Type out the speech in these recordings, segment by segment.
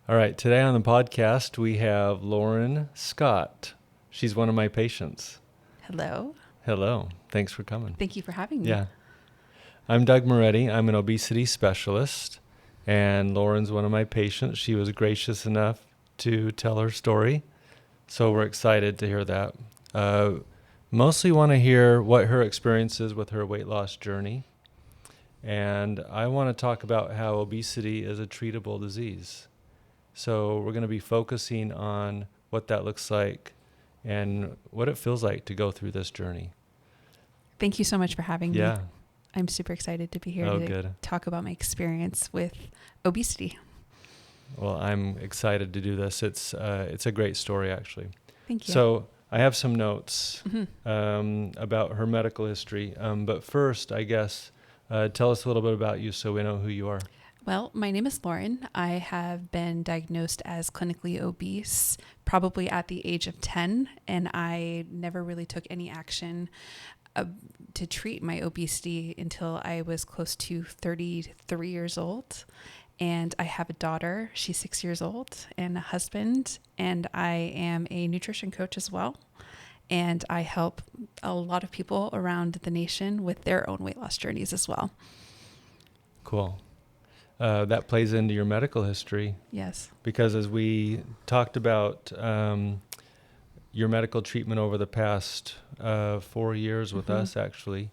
All right, today on the podcast, we have Lauren Scott. She's one of my patients. Hello. Hello. Thanks for coming. Thank you for having me. Yeah. I'm Doug Maready. I'm an obesity specialist, and Lauren's one of my patients. She was gracious enough to tell her story, so we're excited to hear that. Mostly want to hear what her experience is with her weight loss journey, and I want to talk about how obesity is a treatable disease. So we're going to be focusing on what that looks like and what it feels like to go through this journey. Thank you so much for having me. Yeah. I'm super excited to be here to Good. talk about my experience with obesity. Well, I'm excited to do this. It's a great story, actually. Thank you. So I have some notes about her medical history. But first, I guess, tell us a little bit about you so we know who you are. Well, my name is Lauren. I have been diagnosed as clinically obese probably at the age of 10, and I never really took any action to treat my obesity until I was close to 33 years old. And I have a daughter, she's 6 years old, and a husband, and I am a nutrition coach as well. And I help a lot of people around the nation with their own weight loss journeys as well. Cool. That plays into your medical history. Yes. Because as we talked about your medical treatment over the past 4 years with us, actually,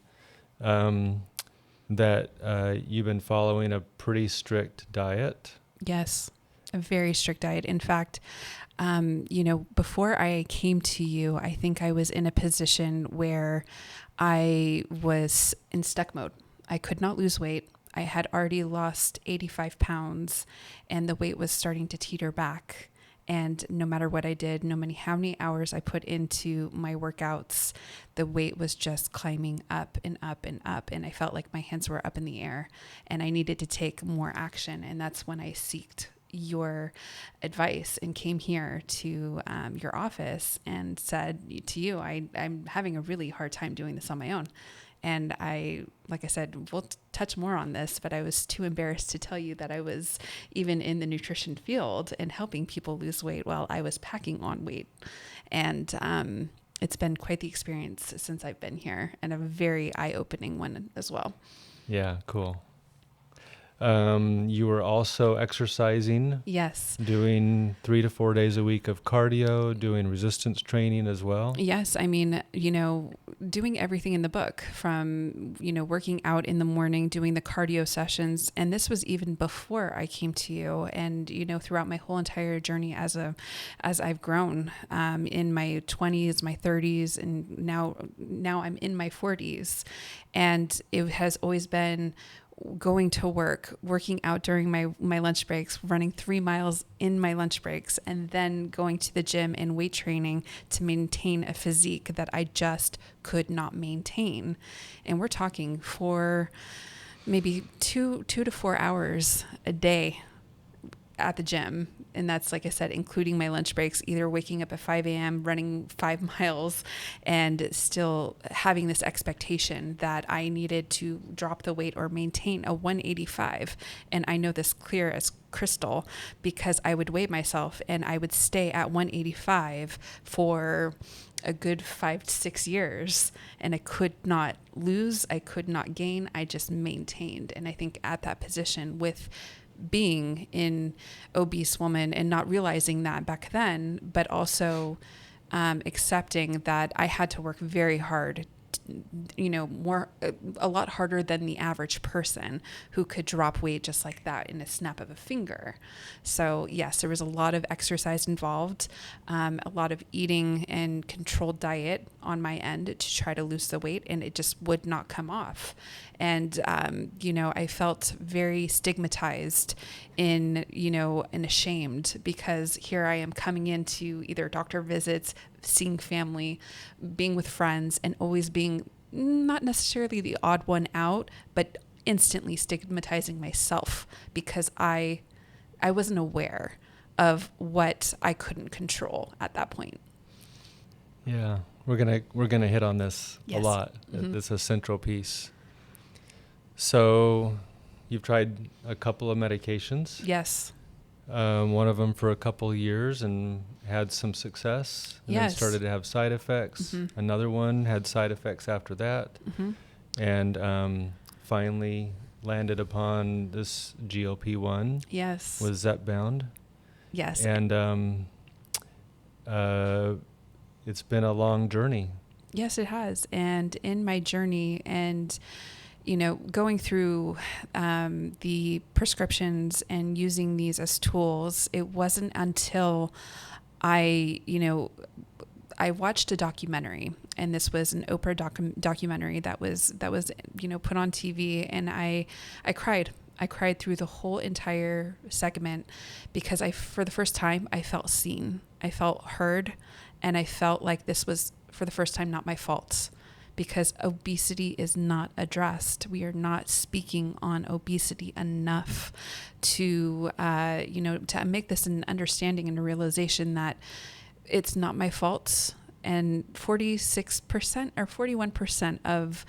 that you've been following a pretty strict diet. Yes, a very strict diet. In fact, before I came to you, I think I was in a position where I was in stuck mode. I could not lose weight. I had already lost 85 pounds and the weight was starting to teeter back. And no matter what I did, no matter how many hours I put into my workouts, the weight was just climbing up and up and up. And I felt like my hands were up in the air and I needed to take more action. And that's when I sought your advice and came here to your office and said to you, I'm having a really hard time doing this on my own. And like I said, we'll touch more on this, but I was too embarrassed to tell you that I was even in the nutrition field and helping people lose weight while I was packing on weight. And it's been quite the experience since I've been here, and a very eye-opening one as well. Yeah, cool. You were also exercising. Yes. Doing 3 to 4 days a week of cardio, doing resistance training as well. Yes. I mean, doing everything in the book from, working out in the morning, doing the cardio sessions. And this was even before I came to you and, throughout my whole entire journey as I've grown, in my 20s, my 30s, and now I'm in my 40s. And it has always been going to work, working out during my lunch breaks, running 3 miles in my lunch breaks, and then going to the gym and weight training to maintain a physique that I just could not maintain. And we're talking for maybe 2 to 4 hours a day at the gym. And that's, like I said, including my lunch breaks, either waking up at 5 a.m., running 5 miles, and still having this expectation that I needed to drop the weight or maintain a 185. And I know this clear as crystal because I would weigh myself and I would stay at 185 for a good 5 to 6 years. And I could not lose. I could not gain. I just maintained. And I think at that position with being an obese woman and not realizing that back then, but also accepting that I had to work very hard, a lot harder than the average person who could drop weight just like that in a snap of a finger. So yes, there was a lot of exercise involved, a lot of eating and controlled diet on my end to try to lose the weight, and it just would not come off. And, I felt very stigmatized and ashamed because here I am coming into either doctor visits, seeing family, being with friends, and always being not necessarily the odd one out, but instantly stigmatizing myself because I wasn't aware of what I couldn't control at that point. Yeah, we're gonna hit on this a lot. Mm-hmm. It's a central piece. So, you've tried a couple of medications. Yes. One of them for a couple of years and had some success, and then Yes. started to have side effects. Mm-hmm. Another one had side effects after that, Mm-hmm. and finally landed upon this GLP-1 Yes. with Zepbound. Yes. And it's been a long journey. Yes, it has. And in my journey and, going through the prescriptions and using these as tools, it wasn't until I watched a documentary, and this was an Oprah documentary that was put on TV, and I cried. I cried through the whole entire segment because for the first time, I felt seen. I felt heard, and I felt like this was, for the first time, not my fault, because obesity is not addressed. We are not speaking on obesity enough to make this an understanding and a realization that it's not my fault. And 46% or 41% of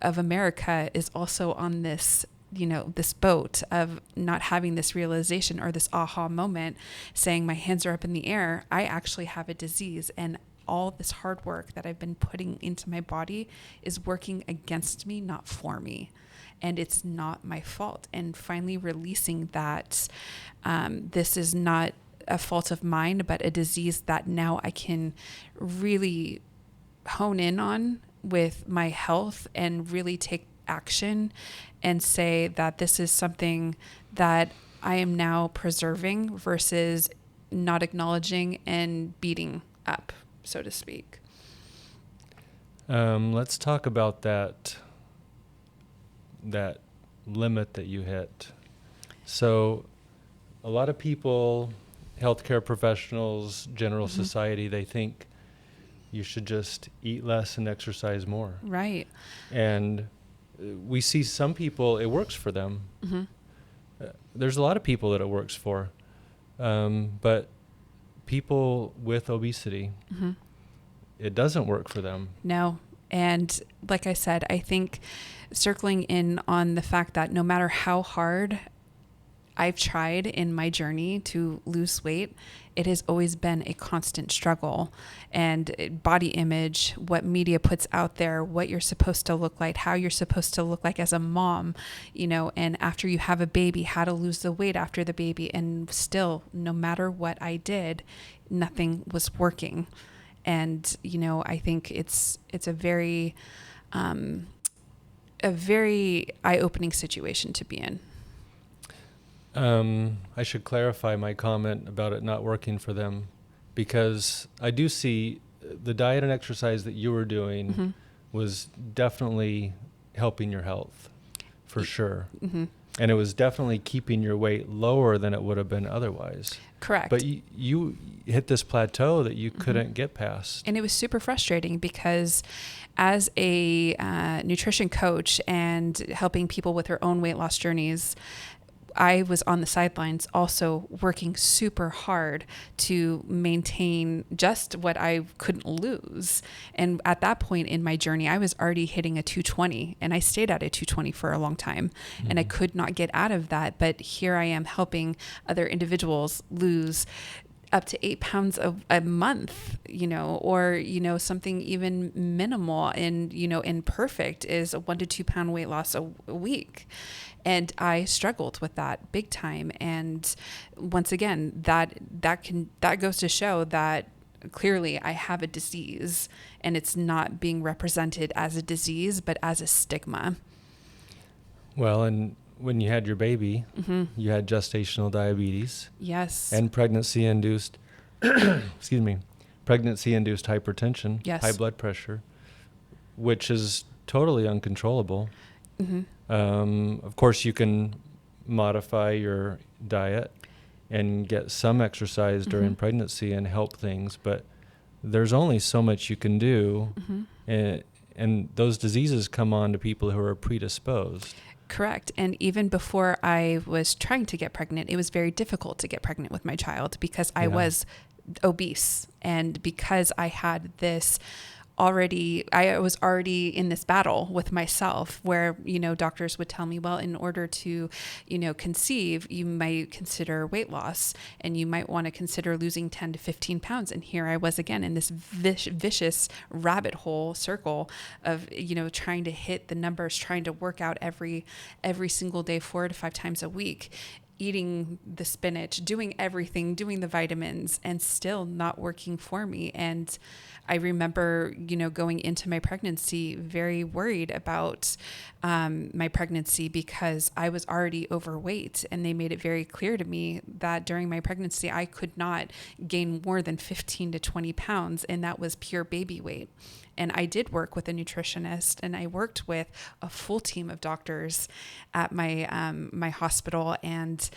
America is also on this, this boat of not having this realization or this aha moment, saying my hands are up in the air. I actually have a disease, and all this hard work that I've been putting into my body is working against me, not for me. And it's not my fault. And finally releasing that this is not a fault of mine, but a disease that now I can really hone in on with my health and really take action and say that this is something that I am now preserving versus not acknowledging and beating up, so to speak. Let's talk about that limit that you hit. So a lot of people, healthcare professionals, general Mm-hmm. society, they think you should just eat less and exercise more. Right. And we see some people, it works for them. Mm-hmm. There's a lot of people that it works for. But people with obesity, Mm-hmm. it doesn't work for them. No. And like I said, I think circling in on the fact that no matter how hard I've tried in my journey to lose weight, it has always been a constant struggle. And body image, what media puts out there, what you're supposed to look like, how you're supposed to look like as a mom, and after you have a baby, how to lose the weight after the baby. And still, no matter what I did, nothing was working. And, I think it's a very eye-opening situation to be in. I should clarify my comment about it not working for them, because I do see the diet and exercise that you were doing Mm-hmm. was definitely helping your health, for sure. Mm-hmm. And it was definitely keeping your weight lower than it would have been otherwise. Correct. But you hit this plateau that you Mm-hmm. couldn't get past. And it was super frustrating because as a nutrition coach and helping people with their own weight loss journeys, I was on the sidelines also working super hard to maintain just what I couldn't lose. And at that point in my journey, I was already hitting a 220, and I stayed at a 220 for a long time. Mm-hmm. And I could not get out of that. But here I am helping other individuals lose up to 8 pounds a month, or, something even minimal and, imperfect is a 1 to 2 pound weight loss a week. And I struggled with that big time. And once again, that goes to show that clearly I have a disease, and it's not being represented as a disease, but as a stigma. Well, and when you had your baby, Mm-hmm. you had gestational diabetes. Yes. And pregnancy-induced, pregnancy-induced hypertension, Yes. high blood pressure, which is totally uncontrollable. Mm-hmm. Of course, you can modify your diet and get some exercise during Mm-hmm. pregnancy and help things, but there's only so much you can do, Mm-hmm. and those diseases come on to people who are predisposed. Correct. And even before I was trying to get pregnant, it was very difficult to get pregnant with my child because I Yeah. was obese, and because I had this I was already in this battle with myself where, doctors would tell me, well, in order to, conceive, you might consider weight loss and you might want to consider losing 10 to 15 pounds. And here I was again in this vicious rabbit hole circle of, trying to hit the numbers, trying to work out every single day, 4 to 5 times a week, eating the spinach, doing everything, doing the vitamins, and still not working for me. And I remember, going into my pregnancy very worried about my pregnancy because I was already overweight. And they made it very clear to me that during my pregnancy, I could not gain more than 15 to 20 pounds. And that was pure baby weight. And I did work with a nutritionist, and I worked with a full team of doctors at my hospital. And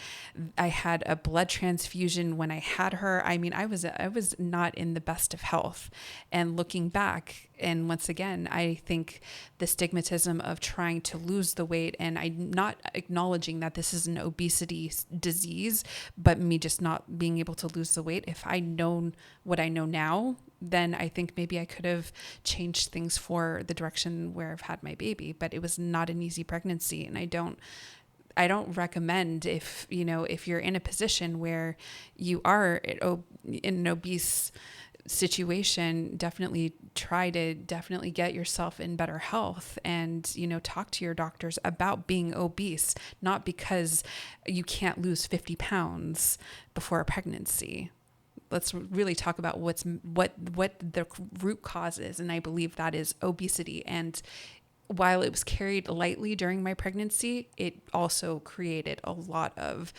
I had a blood transfusion when I had her. I mean, I was not in the best of health. And looking back, and once again, I think the stigmatism of trying to lose the weight, and I'm not acknowledging that this is an obesity disease, but me just not being able to lose the weight. If I known what I know now, then I think maybe I could have changed things for the direction where I've had my baby. But it was not an easy pregnancy, and I don't recommend if you're in a position where you are in an obese situation, definitely try to get yourself in better health and, talk to your doctors about being obese, not because you can't lose 50 pounds before a pregnancy. Let's really talk about what the root cause is. And I believe that is obesity. And while it was carried lightly during my pregnancy, it also created a lot of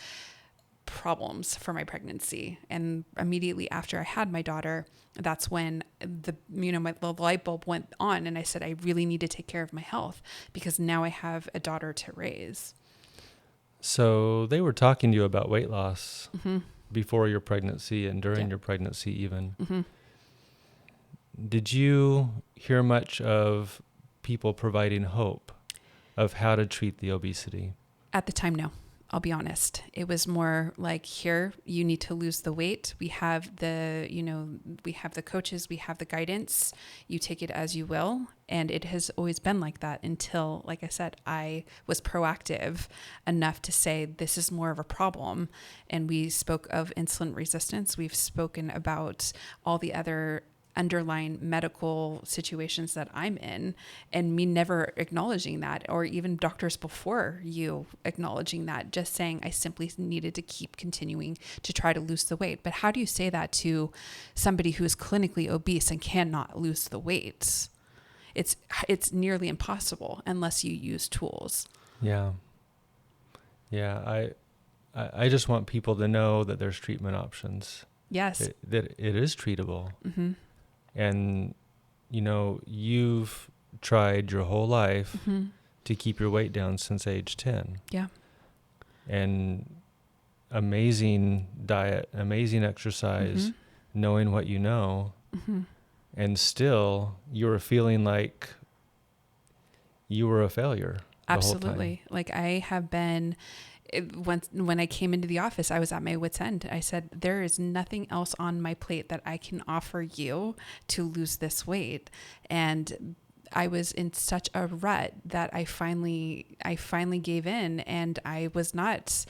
problems for my pregnancy. And immediately after I had my daughter, that's when the light bulb went on, and I said, I really need to take care of my health because now I have a daughter to raise. So they were talking to you about weight loss Mm-hmm. before your pregnancy and during your pregnancy even. Mm-hmm. Did you hear much of people providing hope of how to treat the obesity? At the time, no. I'll be honest. It was more like, here, you need to lose the weight. We have the coaches, we have the guidance. You take it as you will. And it has always been like that until, like I said, I was proactive enough to say, this is more of a problem. And we spoke of insulin resistance. We've spoken about all the other underlying medical situations that I'm in, and me never acknowledging that, or even doctors before you acknowledging that, just saying I simply needed to keep continuing to try to lose the weight. But how do you say that to somebody who is clinically obese and cannot lose the weight? It's nearly impossible unless you use tools. Yeah. I just want people to know that there's treatment options. Yes. That it is treatable. Mm-hmm. And, you've tried your whole life Mm-hmm. to keep your weight down since age 10. Yeah. And amazing diet, amazing exercise, Mm-hmm. knowing what you know. Mm-hmm. And still you were feeling like you were a failure. Absolutely. Like I have been, when I came into the office, I was at my wit's end. I said, there is nothing else on my plate that I can offer you to lose this weight. And I was in such a rut that I finally gave in, and I was not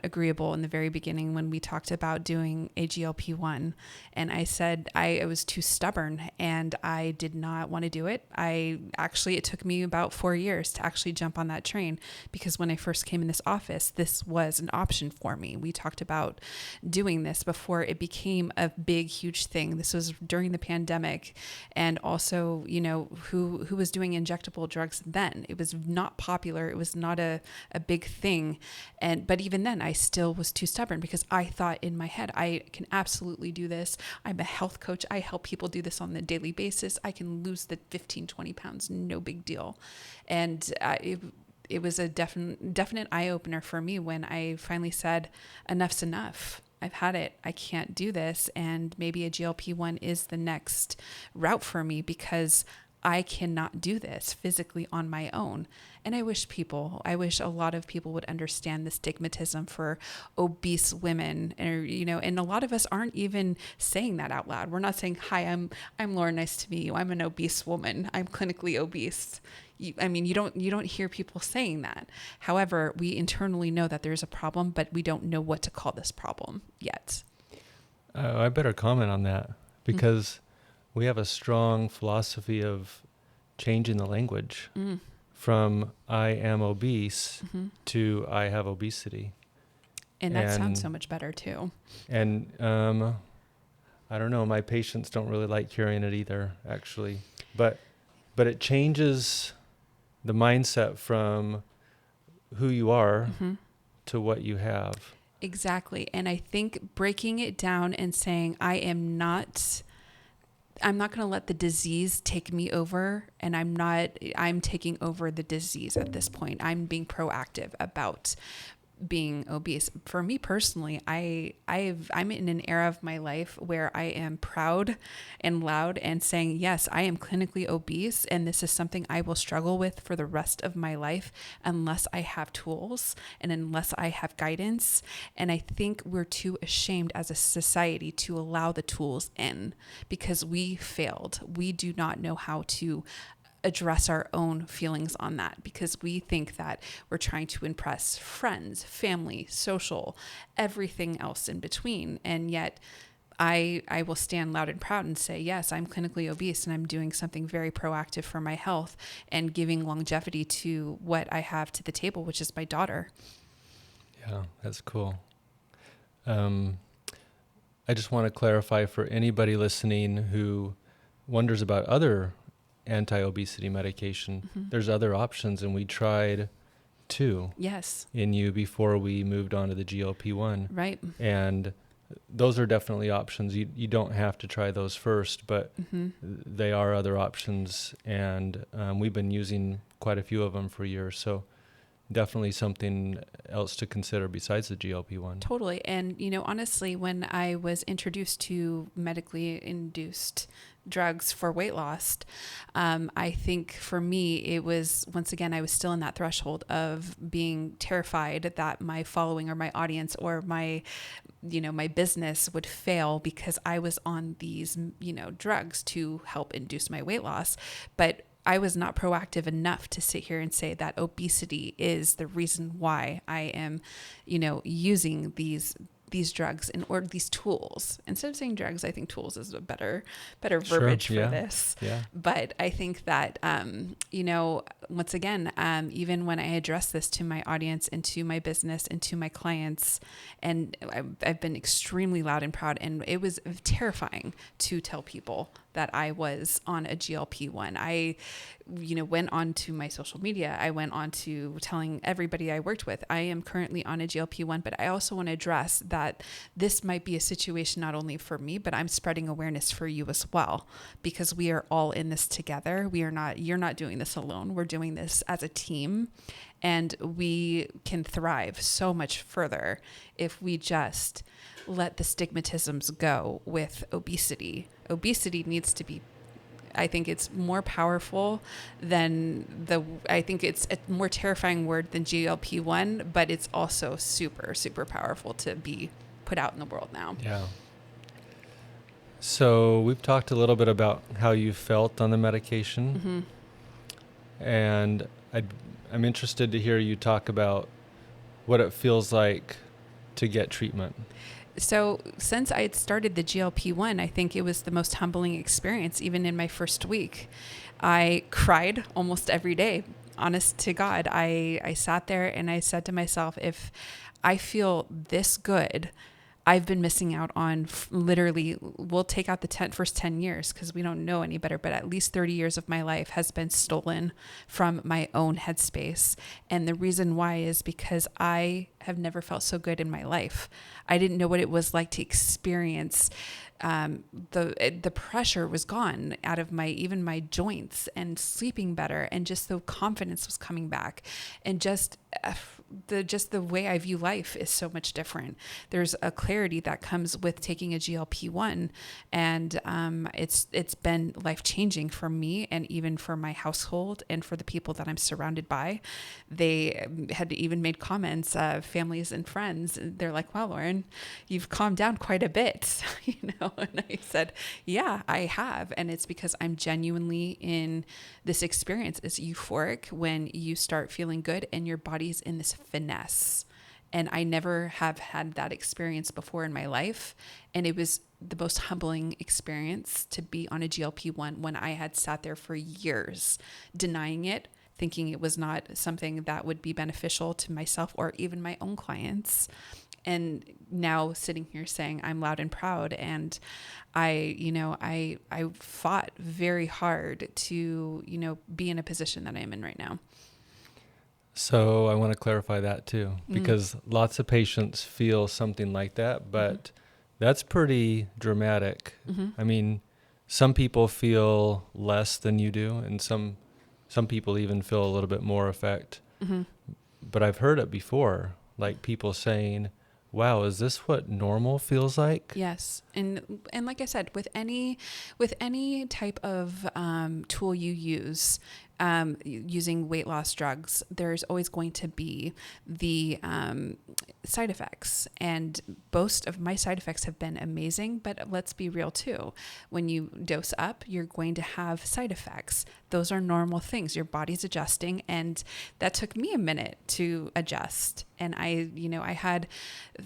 agreeable in the very beginning when we talked about doing a GLP-1. And I said I was too stubborn and I did not want to do it. It took me about 4 years to actually jump on that train, because when I first came in this office, this was an option for me. We talked about doing this before it became a big, huge thing. This was during the pandemic, and also, who was doing injectable drugs then. It was not popular. It was not a big thing. But even then I still was too stubborn, because I thought in my head, I can absolutely do this. I'm a health coach. I help people do this on a daily basis. I can lose the 15, 20 pounds. No big deal. And it was a definite eye opener for me when I finally said, enough's enough. I've had it. I can't do this. And maybe a GLP-1 is the next route for me, because I cannot do this physically on my own. And I wish a lot of people would understand the stigmatism for obese women. And a lot of us aren't even saying that out loud. We're not saying, hi, I'm Lauren. Nice to meet you. I'm an obese woman. I'm clinically obese. You don't hear people saying that. However, we internally know that there's a problem, but we don't know what to call this problem yet. I better comment on that because we have a strong philosophy of changing the language from I am obese to I have obesity. And that sounds so much better too. And I don't know, my patients don't really like hearing it either, actually. But it changes the mindset from who you are to what you have. Exactly. And I think breaking it down and saying, I'm not going to let the disease take me over, and I'm taking over the disease at this point. I'm being proactive about being obese. For me personally, I'm in an era of my life where I am proud and loud and saying, yes, I am clinically obese, and this is something I will struggle with for the rest of my life unless I have tools and unless I have guidance. And I think we're too ashamed as a society to allow the tools in because we failed. We do not know how to address our own feelings on that because we think that we're trying to impress friends, family, social, everything else in between. And yet I will stand loud and proud and say, yes, I'm clinically obese and I'm doing something very proactive for my health and giving longevity to what I have to the table, which is my daughter. Yeah, that's cool. I just want to clarify for anybody listening who wonders about other anti-obesity medication. There's other options, and we tried two in you before we moved on to the GLP-1. Right. And those are definitely options. You don't have to try those first, but they are other options, and we've been using quite a few of them for years. So definitely something else to consider besides the GLP-1. Totally. And, honestly, when I was introduced to medically induced drugs for weight loss, I think for me, it was, once again, I was still in that threshold of being terrified that my following or my audience or my business would fail because I was on these, drugs to help induce my weight loss. But I was not proactive enough to sit here and say that obesity is the reason why I am, using these drugs or these tools. Instead of saying drugs, I think tools is a better verbiage for this. Yeah. But I think that, once again, even when I address this to my audience and to my business and to my clients, and I've been extremely loud and proud, and it was terrifying to tell people that I was on a GLP-1. I, went on to my social media. I went on to telling everybody I worked with, I am currently on a GLP-1, but I also want to address that this might be a situation not only for me, but I'm spreading awareness for you as well, because we are all in this together. You're not doing this alone. We're doing this as a team, and we can thrive so much further if we just let the stigmatisms go with obesity. Obesity needs to be, I think it's more powerful than I think it's a more terrifying word than GLP-1, but it's also super, super powerful to be put out in the world now. Yeah. So we've talked a little bit about how you felt on the medication, and I'm interested to hear you talk about what it feels like to get treatment. So since I had started the GLP-1, I think it was the most humbling experience. Even in my first week, I cried almost every day. Honest to God, I sat there and I said to myself, if I feel this good, I've been missing out on literally, we'll take out the first 10 years because we don't know any better, but at least 30 years of my life has been stolen from my own headspace. And the reason why is because I have never felt so good in my life. I didn't know what it was like to experience the pressure was gone out of even my joints, and sleeping better, and just the confidence was coming back, and just the way I view life is so much different. There's a clarity that comes with taking a GLP-1, and it's been life-changing for me, and even for my household, and for the people that I'm surrounded by. They had even made comments, families and friends. They're like, "Wow, Lauren, you've calmed down quite a bit," And I said, "Yeah, I have," and it's because I'm genuinely in this experience. It's euphoric when you start feeling good, and your body's in this finesse. And I never have had that experience before in my life. And it was the most humbling experience to be on a GLP-1 when I had sat there for years denying it, thinking it was not something that would be beneficial to myself or even my own clients. And now sitting here saying I'm loud and proud. And I fought very hard to, be in a position that I'm in right now. So I want to clarify that too, because lots of patients feel something like that, but that's pretty dramatic. I mean, some people feel less than you do, and some people even feel a little bit more effect. But I've heard it before, like people saying, "Wow, is this what normal feels like?" Yes. And like I said, with any type of tool you use, using weight loss drugs, there's always going to be the side effects. And most of my side effects have been amazing, but let's be real too. When you dose up, you're going to have side effects. Those are normal things. Your body's adjusting, and that took me a minute to adjust. And I had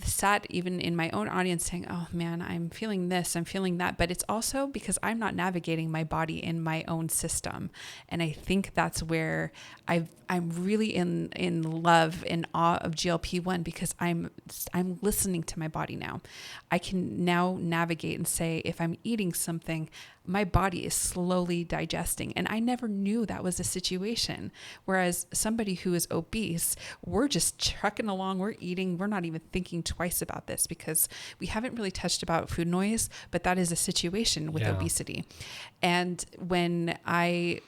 sat even in my own audience saying, "Oh man, I'm feeling this, I'm feeling that." But it's also because I'm not navigating my body in my own system. And I think that's where I'm really in love and awe of GLP-1, because I'm listening to my body now. I can now navigate and say, if I'm eating something, my body is slowly digesting. And I never knew that was a situation. Whereas somebody who is obese, we're just trucking along, we're eating, we're not even thinking twice about this, because we haven't really touched about food noise, but that is a situation with obesity. And when I've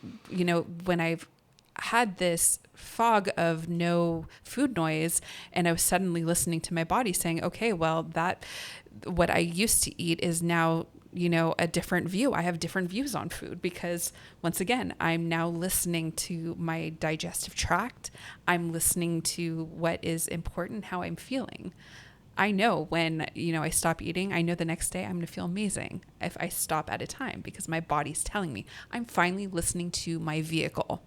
had this fog of no food noise, and I was suddenly listening to my body saying, okay, well, that what I used to eat is now, a different view. I have different views on food, because once again, I'm now listening to my digestive tract. I'm listening to what is important, how I'm feeling. I know when, I stop eating, I know the next day I'm going to feel amazing if I stop at a time, because my body's telling me. I'm finally listening to my vehicle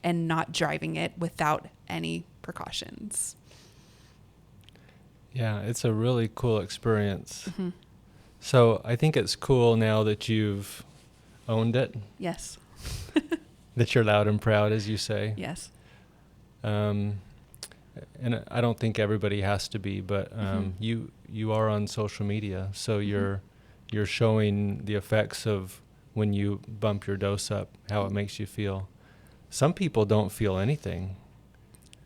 and not driving it without any precautions. Yeah, it's a really cool experience. So I think it's cool now that you've owned it. Yes. That you're loud and proud, as you say. Yes. And I don't think everybody has to be, but you are on social media, so you're showing the effects of when you bump your dose up, how it makes you feel. Some people don't feel anything.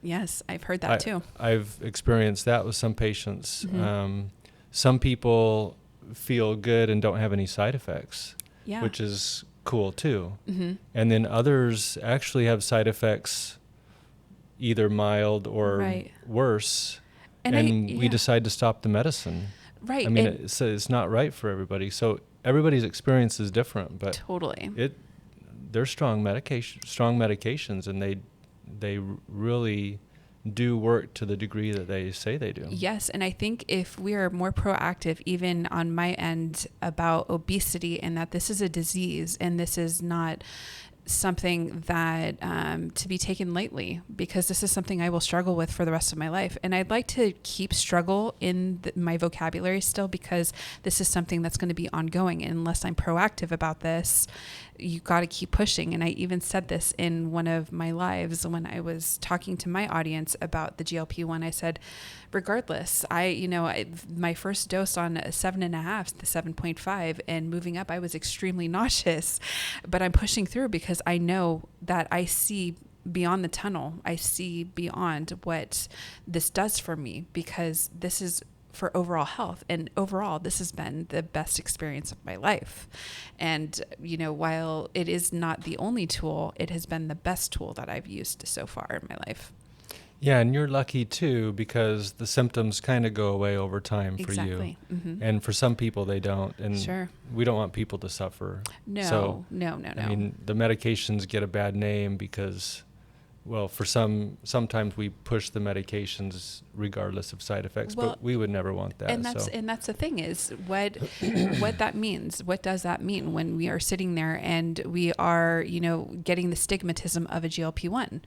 Yes, I've heard that too. I've experienced that with some patients. Some people feel good and don't have any side effects, which is cool too. And then others actually have side effects, either mild or worse, and we decide to stop the medicine. Right. I mean, it's not right for everybody. So everybody's experience is different, but totally. They're strong medications, and they really do work to the degree that they say they do. Yes. And I think if we are more proactive, even on my end, about obesity, and that this is a disease and this is not something that to be taken lightly, because this is something I will struggle with for the rest of my life. And I'd like to keep struggle in my vocabulary still, because this is something that's going to be ongoing. And unless I'm proactive about this, you got to keep pushing. And I even said this in one of my lives when I was talking to my audience about the GLP-1. I said, regardless, my first dose on 7.5, the 7.5, and moving up, I was extremely nauseous, but I'm pushing through because I know that I see beyond the tunnel. I see beyond what this does for me, because this is for overall health, and overall this has been the best experience of my life. And while it is not the only tool, it has been the best tool that I've used so far in my life. Yeah, and you're lucky too, because the symptoms kind of go away over time for Exactly. you. Mm-hmm. And for some people they don't, and Sure. we don't want people to suffer. No, So, no. I mean, the medications get a bad name because, well, sometimes we push the medications regardless of side effects, Well, but we would never want that. And that's the thing is what that means. What does that mean when we are sitting there and we are, getting the stigmatism of a GLP-1?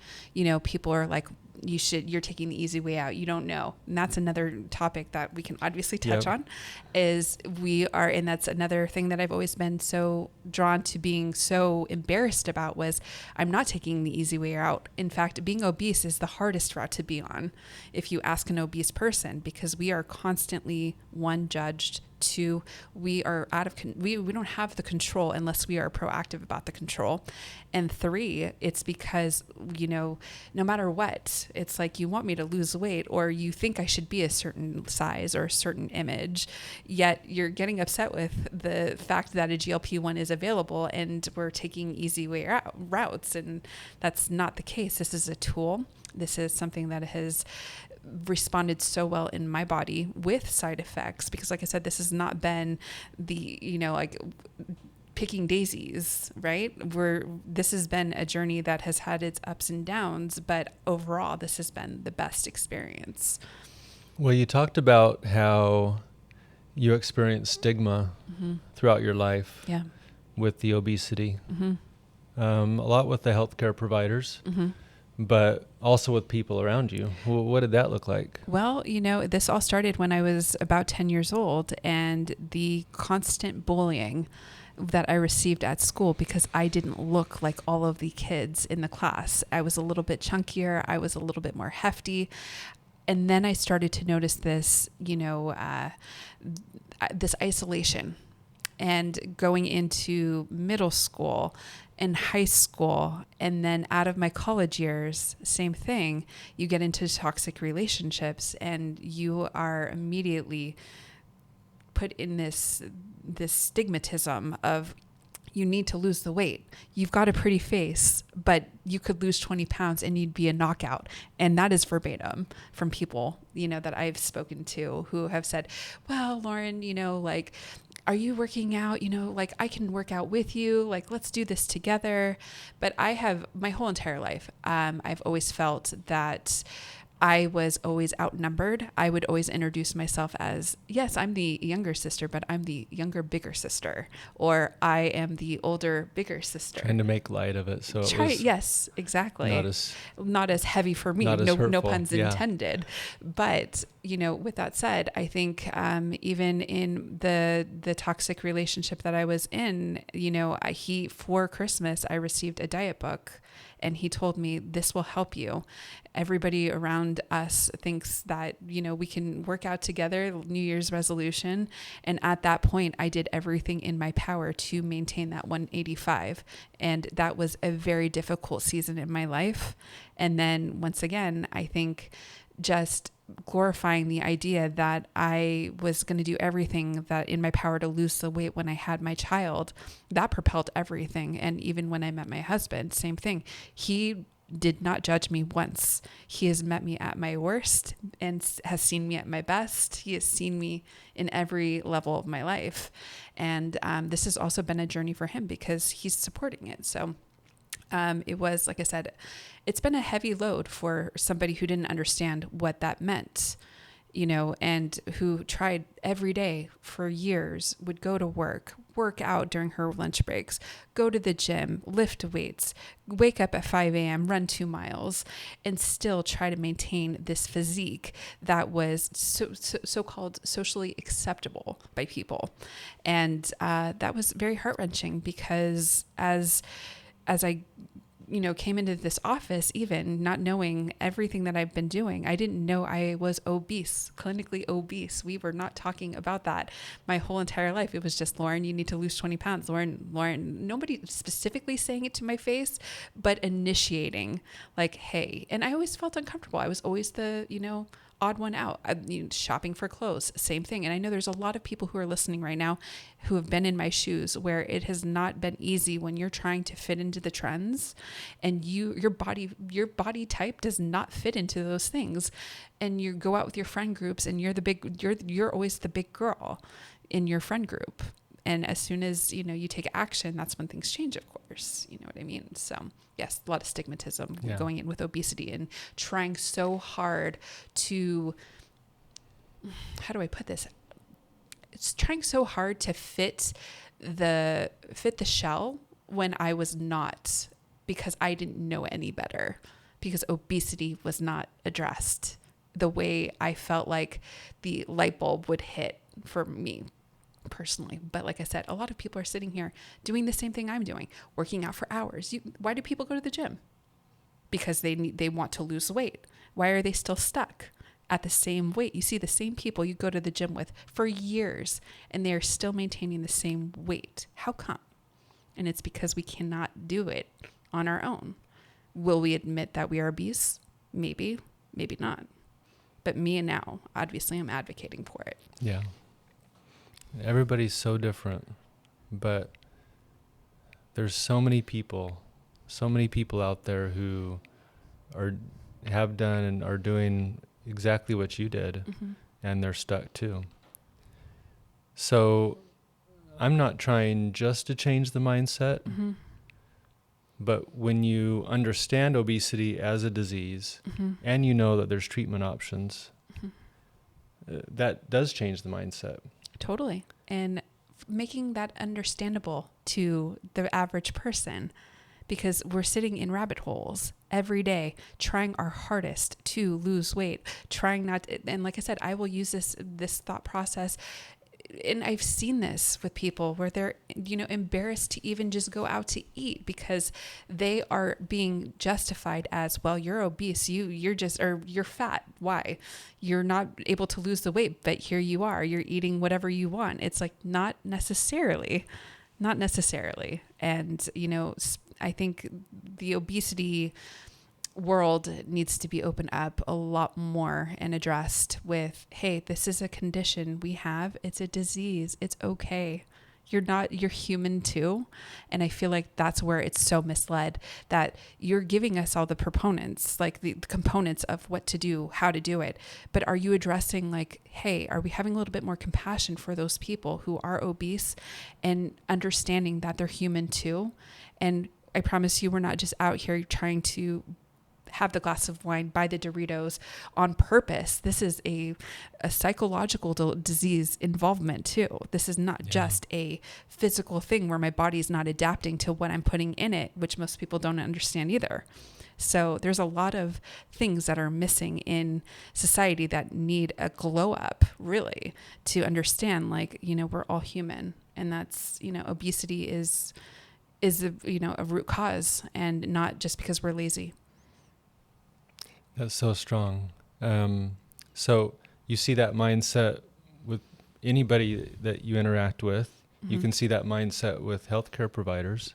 People are like, you're taking the easy way out. You don't know. And that's another topic that we can obviously touch on, is and that's another thing that I've always been so drawn to being so embarrassed about, was I'm not taking the easy way out. In fact, being obese is the hardest route to be on if you ask an obese person, because we are constantly, one, judged, two, we are we don't have the control unless we are proactive about the control, and three, it's because no matter what, it's like, you want me to lose weight, or you think I should be a certain size or a certain image, yet you're getting upset with the fact that a GLP-1 is available and we're taking easy way routes, and that's not the case. This is a tool. This is something that has responded so well in my body with side effects, because like I said, this has not been the, like picking daisies, right? This has been a journey that has had its ups and downs, but overall this has been the best experience. Well, you talked about how you experienced stigma throughout your life with the obesity, a lot with the healthcare providers, but also with people around you. What did that look like? Well, this all started when I was about 10 years old, and the constant bullying that I received at school because I didn't look like all of the kids in the class. I was a little bit chunkier. I was a little bit more hefty. And then I started to notice this, this isolation. And going into middle school and high school, and then out of my college years, same thing. You get into toxic relationships, and you are immediately put in this stigmatism of, you need to lose the weight. You've got a pretty face, but you could lose 20 pounds and you'd be a knockout. And that is verbatim from people, that I've spoken to, who have said, well, Lauren, are you working out? I can work out with you. Let's do this together. But I have, my whole entire life, I've always felt that I was always outnumbered. I would always introduce myself as, yes, I'm the younger sister, but I'm the younger, bigger sister, or I am the older, bigger sister. Trying to make light of it. Yes, exactly. Not as heavy for me. No puns intended. But, with that said, I think even in the toxic relationship that I was in, for Christmas, I received a diet book. And he told me, this will help you. Everybody around us thinks that, we can work out together, New Year's resolution. And at that point, I did everything in my power to maintain that 185. And that was a very difficult season in my life. And then once again, I think just glorifying the idea that I was going to do everything that in my power to lose the weight when I had my child, that propelled everything. And even when I met my husband, same thing. He did not judge me once. He has met me at my worst and has seen me at my best. He has seen me in every level of my life. And this has also been a journey for him because he's supporting it. So it was, like I said, it's been a heavy load for somebody who didn't understand what that meant, and who tried every day for years, would go to work out during her lunch breaks, go to the gym, lift weights, wake up at 5 a.m., run 2 miles, and still try to maintain this physique that was so-called socially acceptable by people. And that was very heart-wrenching because as I came into this office, even not knowing everything that I've been doing. I didn't know I was obese, clinically obese. We were not talking about that my whole entire life. It was just, Lauren, you need to lose 20 pounds. Lauren, nobody specifically saying it to my face, but initiating like, hey, and I always felt uncomfortable. I was always the, odd one out. Shopping for clothes, same thing. And I know there's a lot of people who are listening right now who have been in my shoes, where it has not been easy when you're trying to fit into the trends, and your body type does not fit into those things. And you go out with your friend groups, and you're always the big girl in your friend group. And as soon as, you take action, that's when things change, of course. You know what I mean? So yes, a lot of stigmatism going in with obesity, and trying so hard to, how do I put this? It's trying so hard to fit the shell when I was not, because I didn't know any better, because obesity was not addressed the way I felt like the light bulb would hit for me personally. But like I said, a lot of people are sitting here doing the same thing I'm doing, working out for hours. Why do people go to the gym? Because they want to lose weight. Why are they still stuck at the same weight? You see the same people you go to the gym with for years, and they're still maintaining the same weight. How come? And it's because we cannot do it on our own. Will we admit that we are obese? Maybe, maybe not. But me and now, obviously, I'm advocating for it. Yeah. Everybody's so different, but there's so many people out there who have done and are doing exactly what you did, and they're stuck too. So I'm not trying just to change the mindset, but when you understand obesity as a disease, and you know that there's treatment options, that does change the mindset. Totally. And making that understandable to the average person, because we're sitting in rabbit holes every day, trying our hardest to lose weight, trying not to, and like I said, I will use this thought process. And I've seen this with people where they're, embarrassed to even just go out to eat, because they are being justified as, well, you're obese, you're fat. Why? You're not able to lose the weight, but here you are, you're eating whatever you want. It's like, not necessarily. And, I think the obesity world needs to be opened up a lot more and addressed with, hey, this is a condition we have. It's a disease. It's okay. You're human too. And I feel like that's where it's so misled, that you're giving us all the proponents, like the components of what to do, how to do it. But are you addressing like, hey, are we having a little bit more compassion for those people who are obese, and understanding that they're human too? And I promise you, we're not just out here trying to have the glass of wine, buy the Doritos on purpose. This is a psychological disease involvement too. This is not just a physical thing where my body is not adapting to what I'm putting in it, which most people don't understand either. So there's a lot of things that are missing in society that need a glow up, really, to understand, like, we're all human, and that's, obesity is a root cause, and not just because we're lazy. That's so strong. So you see that mindset with anybody that you interact with. You can see that mindset with healthcare providers.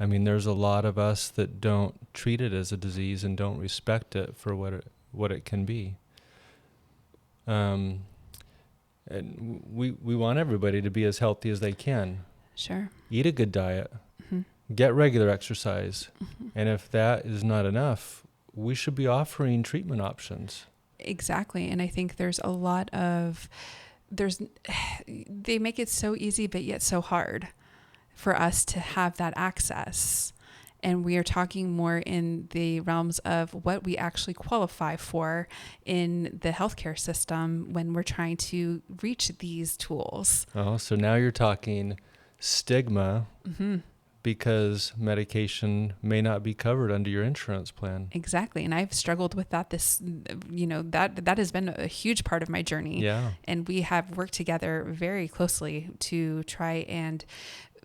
I mean, there's a lot of us that don't treat it as a disease and don't respect it for what it can be. And we want everybody to be as healthy as they can. Sure. Eat a good diet. Get regular exercise. And if that is not enough, we should be offering treatment options. Exactly. And I think there's a lot of, they make it so easy, but yet so hard for us to have that access. And we are talking more in the realms of what we actually qualify for in the healthcare system when we're trying to reach these tools. Oh, so now you're talking stigma. Because medication may not be covered under your insurance plan. Exactly. And I've struggled with that. That has been a huge part of my journey. Yeah. And we have worked together very closely to try and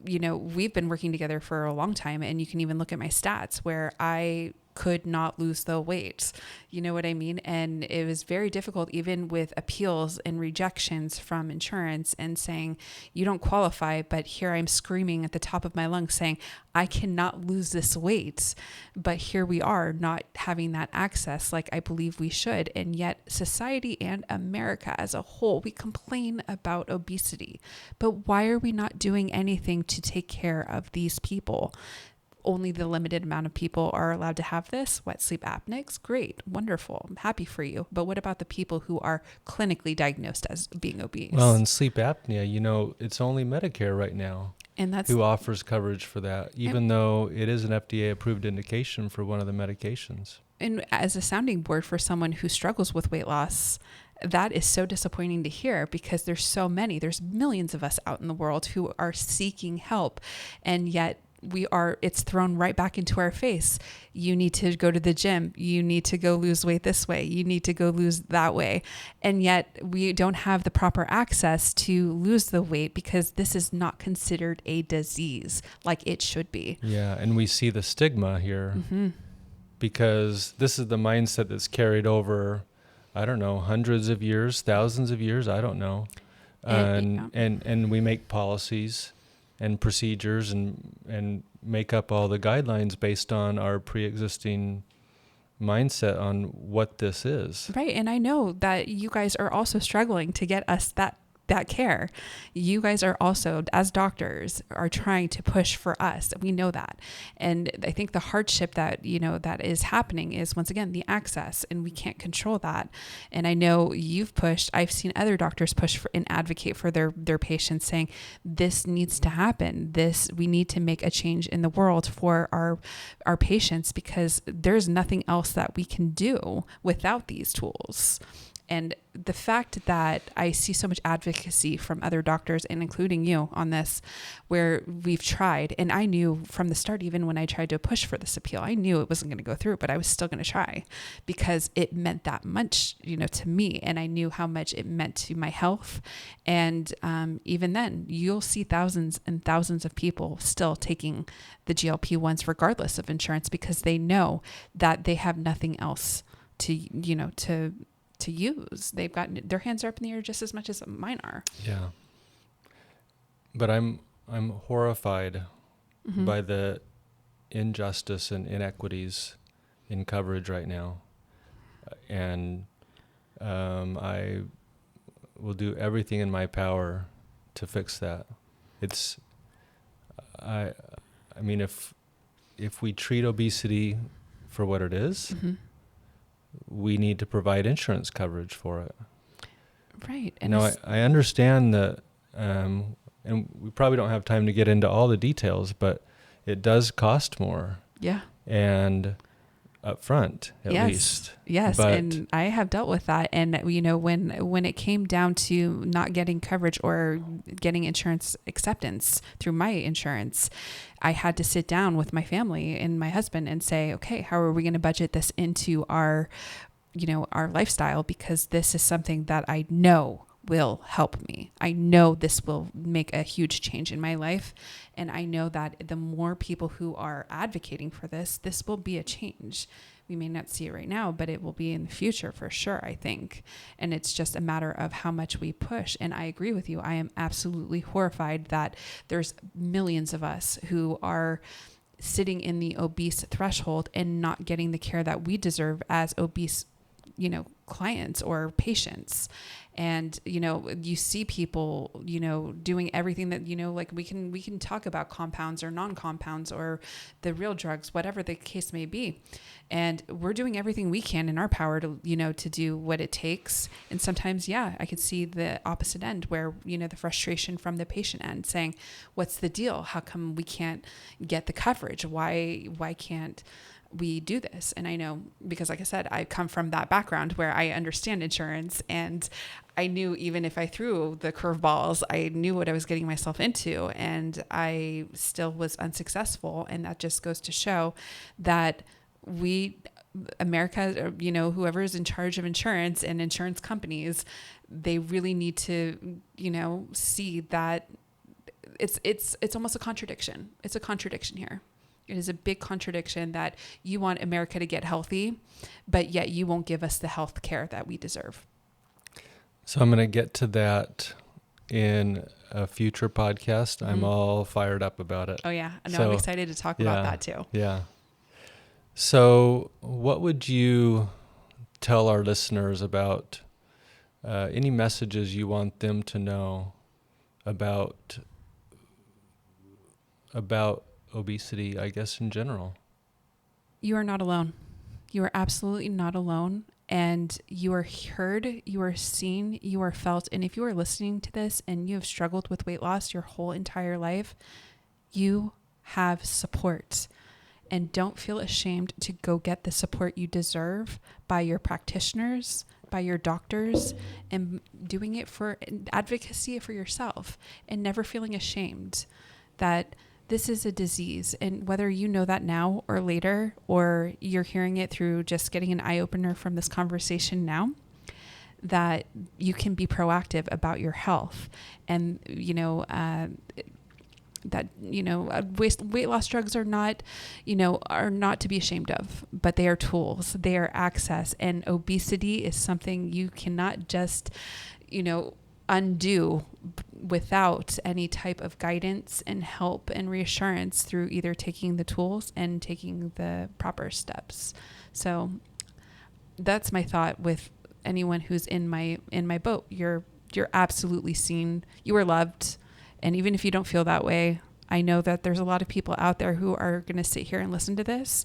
we've been working together for a long time, and you can even look at my stats where I could not lose the weight. You know what I mean? And it was very difficult, even with appeals and rejections from insurance and saying, you don't qualify, but here I'm screaming at the top of my lungs saying, I cannot lose this weight. But here we are not having that access like I believe we should. And yet society and America as a whole, we complain about obesity, but why are we not doing anything to take care of these people? Only the limited amount of people are allowed to have this. What, sleep apneics? Great, wonderful, I'm happy for you. But what about the people who are clinically diagnosed as being obese? Well, in sleep apnea, it's only Medicare right now and that's who offers coverage for that, even though it is an FDA approved indication for one of the medications. And as a sounding board for someone who struggles with weight loss, that is so disappointing to hear, because there's millions of us out in the world who are seeking help, and yet it's thrown right back into our face. You need to go to the gym. You need to go lose weight this way. You need to go lose that way. And yet we don't have the proper access to lose the weight because this is not considered a disease like it should be. Yeah. And we see the stigma here because this is the mindset that's carried over, I don't know, hundreds of years, thousands of years. I don't know. And we make policies and procedures and make up all the guidelines based on our pre-existing mindset on what this is. Right. And I know that you guys are also struggling to get us that care. You guys are also, as doctors, are trying to push for us. We know that. And I think the hardship that, that is happening is, once again, the access, and we can't control that. And I know you've pushed, I've seen other doctors push for and advocate for their patients, saying this needs to happen. We need to make a change in the world for our patients, because there's nothing else that we can do without these tools. And the fact that I see so much advocacy from other doctors, and including you on this, where we've tried, and I knew from the start, even when I tried to push for this appeal, I knew it wasn't going to go through, but I was still going to try because it meant that much, to me. And I knew how much it meant to my health. And even then, you'll see thousands and thousands of people still taking the GLP-1s regardless of insurance, because they know that they have nothing else to use. They've got their hands are up in the air just as much as mine are. Yeah. But I'm horrified by the injustice and inequities in coverage right now. And I will do everything in my power to fix that. I mean, if we treat obesity for what it is, we need to provide insurance coverage for it. Right. And I understand that, and we probably don't have time to get into all the details, but it does cost more. Yeah. And up front, at least. Yes. And I have dealt with that. And, when it came down to not getting coverage or getting insurance acceptance through my insurance, I had to sit down with my family and my husband and say, okay, how are we going to budget this into our lifestyle? Because this is something that I know will help me. I know this will make a huge change in my life. And I know that the more people who are advocating for this will be a change. We may not see it right now, but it will be in the future for sure, I think. And it's just a matter of how much we push. And I agree with you. I am absolutely horrified that there's millions of us who are sitting in the obese threshold and not getting the care that we deserve as obese, clients or patients. And, you see people, doing everything that, like we can talk about compounds or non-compounds or the real drugs, whatever the case may be. And we're doing everything we can in our power to, to do what it takes. And sometimes, I could see the opposite end where, the frustration from the patient end saying, what's the deal? How come we can't get the coverage? Why can't we do this? And I know, because like I said, I come from that background where I understand insurance, and I knew even if I threw the curveballs, I knew what I was getting myself into, and I still was unsuccessful. And that just goes to show that America, whoever is in charge of insurance and insurance companies, they really need to, see that it's almost a contradiction. It's a contradiction here. It is a big contradiction that you want America to get healthy, but yet you won't give us the health care that we deserve. So I'm going to get to that in a future podcast. I'm all fired up about it. Oh yeah. No, So, I'm excited to talk about that too. Yeah. So what would you tell our listeners about any messages you want them to know about obesity, I guess, in general? You are not alone. You are absolutely not alone. And you are heard, you are seen, you are felt. And if you are listening to this and you have struggled with weight loss your whole entire life, you have support. And don't feel ashamed to go get the support you deserve by your practitioners, by your doctors, and doing it for advocacy for yourself, and never feeling ashamed that this is a disease. And whether you know that now or later, or you're hearing it through just getting an eye opener from this conversation now, that you can be proactive about your health. And, weight loss drugs are not to be ashamed of, but they are tools, they are access. And obesity is something you cannot just, undo without any type of guidance and help and reassurance through either taking the tools and taking the proper steps. So that's my thought with anyone who's in my boat. You're absolutely seen. You are loved. And even if you don't feel that way, I know that there's a lot of people out there who are going to sit here and listen to this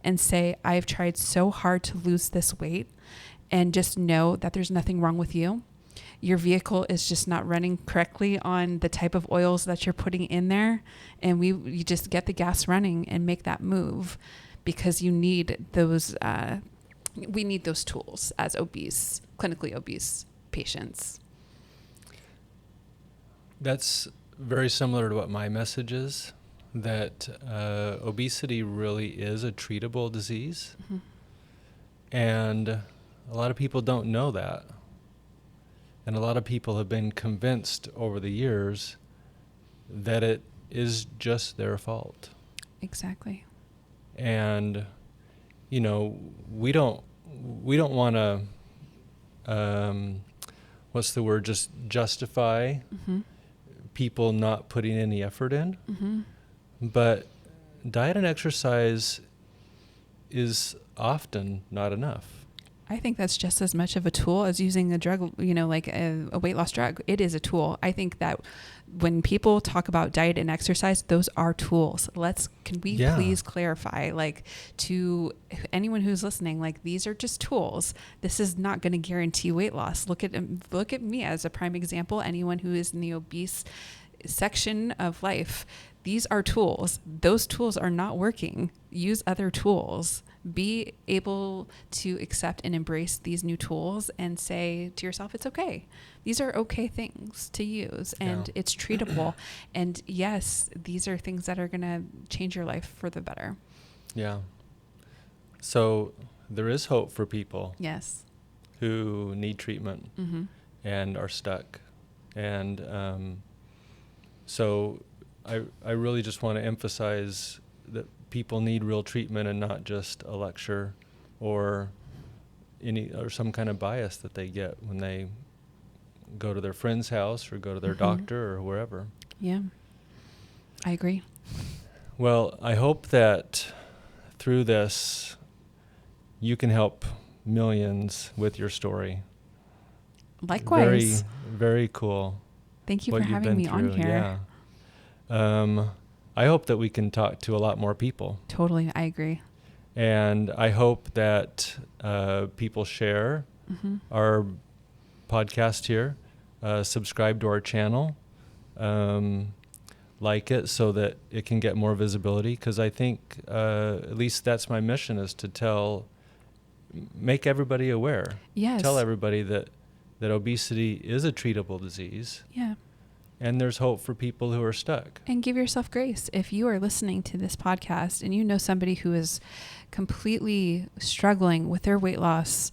and say, I've tried so hard to lose this weight, and just know that there's nothing wrong with you. Your vehicle is just not running correctly on the type of oils that you're putting in there. And you just get the gas running and make that move, because you need those, we need those tools as clinically obese patients. That's very similar to what my message is, that obesity really is a treatable disease. Mm-hmm. And a lot of people don't know that. And a lot of people have been convinced over the years that it is just their fault. Exactly. And, we don't want to, just justify people not putting any effort in. Mm-hmm. But diet and exercise is often not enough. I think that's just as much of a tool as using a drug, like a weight loss drug. It is a tool. I think that when people talk about diet and exercise, those are tools. Can we please clarify, to anyone who's listening, these are just tools. This is not going to guarantee weight loss. Look at me as a prime example. Anyone who is in the obese section of life, these are tools. Those tools are not working. Use other tools. Be able to accept and embrace these new tools and say to yourself, it's okay. These are okay things to use, and it's treatable. And yes, these are things that are going to change your life for the better. Yeah. So there is hope for people. Yes. Who need treatment and are stuck. And so I really just want to emphasize that people need real treatment and not just a lecture or some kind of bias that they get when they go to their friend's house or go to their doctor or wherever. Yeah, I agree. Well, I hope that through this you can help millions with your story. Likewise. Very, very cool. Thank you for having me on here. Yeah. I hope that we can talk to a lot more people. Totally, I agree. And I hope that people share our podcast here, subscribe to our channel, like it so that it can get more visibility. Because I think at least that's my mission, is to make everybody aware. Yes. Tell everybody that obesity is a treatable disease. Yeah. And there's hope for people who are stuck. And give yourself grace. If you are listening to this podcast and you know somebody who is completely struggling with their weight loss,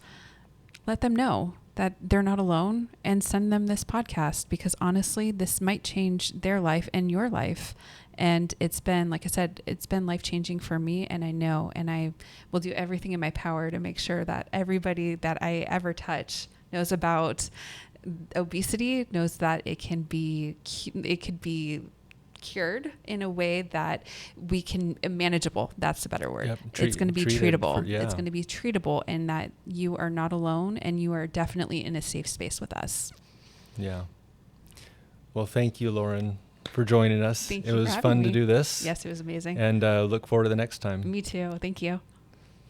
let them know. that they're not alone, and send them this podcast, because honestly, this might change their life and your life. And it's been, like I said, it's been life-changing for me, and I know, and I will do everything in my power to make sure that everybody that I ever touch knows about obesity, knows that it could be cured in a way that we can manageable. That's the better word. Yep. It's going to be treatable. Yeah. It's going to be treatable, and that you are not alone, and you are definitely in a safe space with us. Yeah. Well, thank you, Lauren, for joining us. Thank it you was for fun having to me. do this. Yes, it was amazing. And look forward to the next time. Me too. Thank you.